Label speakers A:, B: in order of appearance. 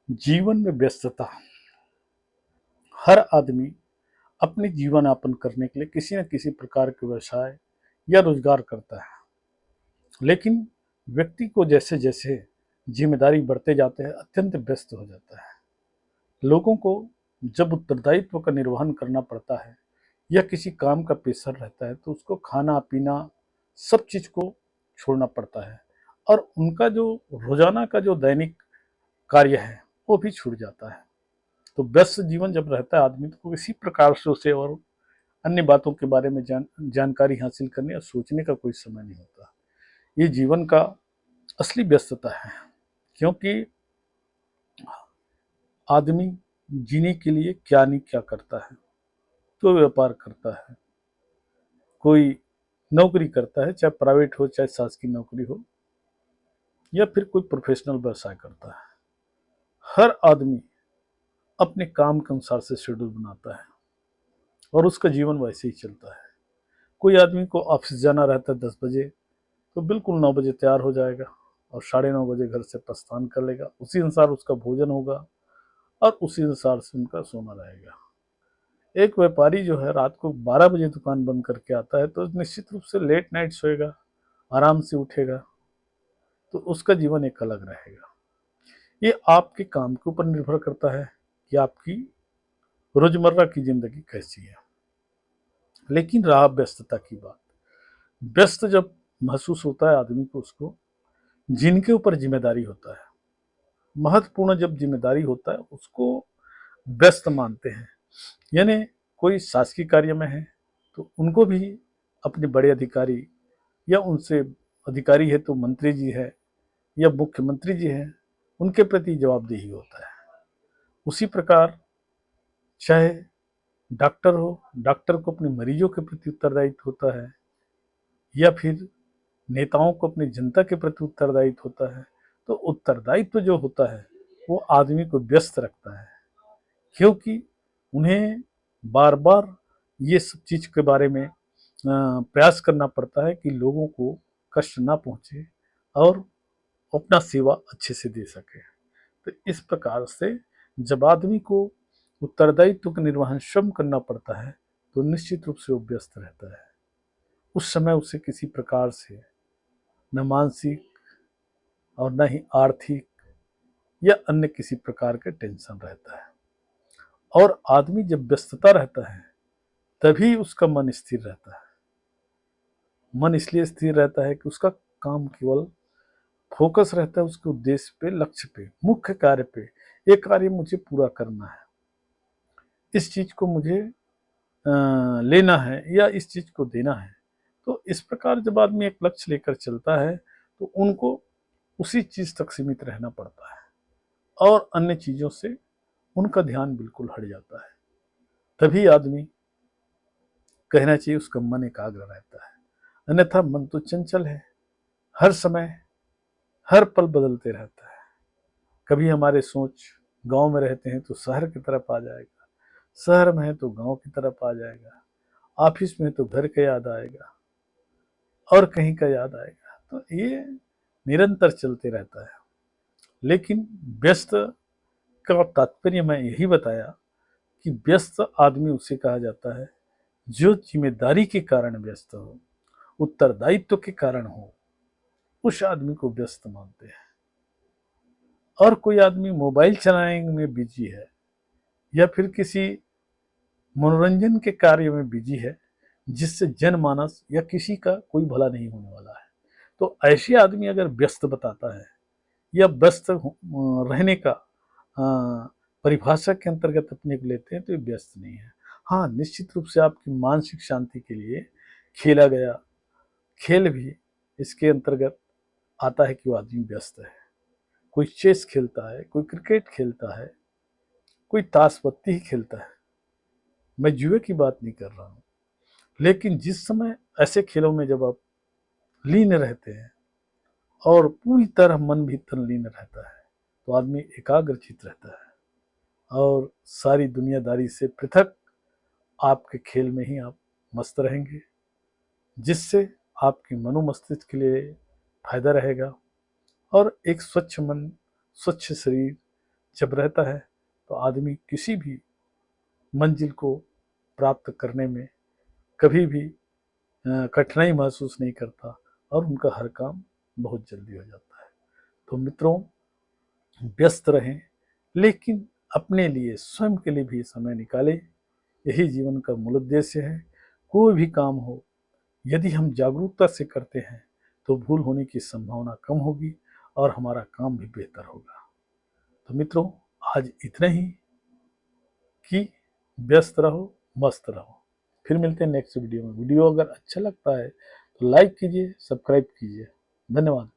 A: जीवन में व्यस्तता। हर आदमी अपने जीवन यापन करने के लिए किसी न किसी प्रकार के व्यवसाय या रोजगार करता है। लेकिन व्यक्ति को जैसे जैसे जिम्मेदारी बढ़ते जाते हैं अत्यंत व्यस्त हो जाता है। लोगों को जब उत्तरदायित्व का निर्वहन करना पड़ता है या किसी काम का प्रेशर रहता है तो उसको खाना पीना सब चीज को छोड़ना पड़ता है और उनका जो रोजाना का जो दैनिक कार्य है वो भी छूट जाता है। तो व्यस्त जीवन जब रहता है आदमी तो किसी प्रकार से उसे और अन्य बातों के बारे में जानकारी हासिल करने या सोचने का कोई समय नहीं होता। ये जीवन का असली व्यस्तता है, क्योंकि आदमी जीने के लिए क्या नहीं क्या करता है। तो व्यापार करता है, कोई नौकरी करता है, चाहे प्राइवेट हो चाहे शासकीय नौकरी हो, या फिर कोई प्रोफेशनल व्यवसाय करता है। हर आदमी अपने काम के अनुसार से शेड्यूल बनाता है और उसका जीवन वैसे ही चलता है। कोई आदमी को ऑफिस जाना रहता है 10 बजे, तो बिल्कुल 9 बजे तैयार हो जाएगा और 9:30 बजे घर से प्रस्थान कर लेगा। उसी अनुसार उसका भोजन होगा और उसी अनुसार से उनका सोना रहेगा। एक व्यापारी जो है रात को 12 बजे दुकान बंद करके आता है तो निश्चित रूप से लेट नाइट सोएगा, आराम से उठेगा, तो उसका जीवन एक अलग रहेगा। ये आपके काम के ऊपर निर्भर करता है कि आपकी रोजमर्रा की जिंदगी कैसी है। लेकिन रहा व्यस्तता की बात, व्यस्त जब महसूस होता है आदमी को, उसको जिनके ऊपर जिम्मेदारी होता है, महत्वपूर्ण जब जिम्मेदारी होता है उसको व्यस्त मानते हैं। यानी कोई शासकीय कार्य में है तो उनको भी अपने बड़े अधिकारी या उनसे अधिकारी है तो मंत्री जी है या मुख्यमंत्री जी है, उनके प्रति जवाबदेही होता है। उसी प्रकार चाहे डॉक्टर हो, डॉक्टर को अपने मरीजों के प्रति उत्तरदायित्व होता है, या फिर नेताओं को अपनी जनता के प्रति उत्तरदायित्व होता है। तो उत्तरदायित्व जो होता है वो आदमी को व्यस्त रखता है, क्योंकि उन्हें बार बार ये सब चीज के बारे में प्रयास करना पड़ता है कि लोगों को कष्ट ना पहुंचे और अपना सेवा अच्छे से दे सके। तो इस प्रकार से जब आदमी को उत्तरदायित्व का निर्वहन स्वयं करना पड़ता है तो निश्चित रूप से वो व्यस्त रहता है। उस समय उसे किसी प्रकार से न मानसिक और न ही आर्थिक या अन्य किसी प्रकार के टेंशन रहता है। और आदमी जब व्यस्तता रहता है तभी उसका मन स्थिर रहता है। मन इसलिए स्थिर रहता है कि उसका काम केवल फोकस रहता है उसके उद्देश्य पे, लक्ष्य पे, मुख्य कार्य पे। ये कार्य मुझे पूरा करना है, इस चीज को मुझे लेना है या इस चीज को देना है। तो इस प्रकार जब आदमी एक लक्ष्य लेकर चलता है तो उनको उसी चीज तक सीमित रहना पड़ता है और अन्य चीजों से उनका ध्यान बिल्कुल हट जाता है। तभी आदमी कहना चाहिए उसका मन एकाग्र रहता है। अन्यथा मन तो चंचल है, हर समय हर पल बदलते रहता है। कभी हमारे सोच गांव में रहते हैं तो शहर की तरफ आ जाएगा, शहर में है तो गांव की तरफ आ जाएगा, ऑफिस में तो घर का याद आएगा और कहीं का याद आएगा। तो ये निरंतर चलते रहता है। लेकिन व्यस्त का तात्पर्य मैं यही बताया कि व्यस्त आदमी उसे कहा जाता है जो जिम्मेदारी के कारण व्यस्त हो, उत्तरदायित्व के कारण हो, उस आदमी को व्यस्त मानते हैं। और कोई आदमी मोबाइल चलाने में बिजी है या फिर किसी मनोरंजन के कार्य में बिजी है जिससे जनमानस या किसी का कोई भला नहीं होने वाला है, तो ऐसे आदमी अगर व्यस्त बताता है या व्यस्त रहने का परिभाषा के अंतर्गत अपने को लेते हैं तो ये व्यस्त नहीं है। हाँ, निश्चित रूप से आपकी मानसिक शांति के लिए खेला गया खेल भी इसके अंतर्गत आता है कि वो आदमी व्यस्त है। कोई चेस खेलता है, कोई क्रिकेट खेलता है, कोई ताश पत्ती ही खेलता है। मैं जुए की बात नहीं कर रहा हूँ। लेकिन जिस समय ऐसे खेलों में जब आप लीन रहते हैं और पूरी तरह मन भी तल्लीन रहता है तो आदमी एकाग्रचित रहता है और सारी दुनियादारी से पृथक आपके खेल में ही आप मस्त रहेंगे, जिससे आपके मनोमस्तिष्क के लिए फायदा रहेगा और एक स्वच्छ मन, स्वच्छ शरीर, जब रहता है तो आदमी किसी भी मंजिल को प्राप्त करने में कभी भी कठिनाई महसूस नहीं करता और उनका हर काम बहुत जल्दी हो जाता है। तो मित्रों, व्यस्त रहें, लेकिन अपने लिए, स्वयं के लिए भी समय निकालें। यही जीवन का मूल उद्देश्य है। कोई भी काम हो, यदि हम जागरूकता से करते हैं तो भूल होने की संभावना कम होगी और हमारा काम भी बेहतर होगा। तो मित्रों, आज इतना ही, कि व्यस्त रहो, मस्त रहो। फिर मिलते हैं नेक्स्ट वीडियो में। वीडियो अगर अच्छा लगता है तो लाइक कीजिए, सब्सक्राइब कीजिए। धन्यवाद।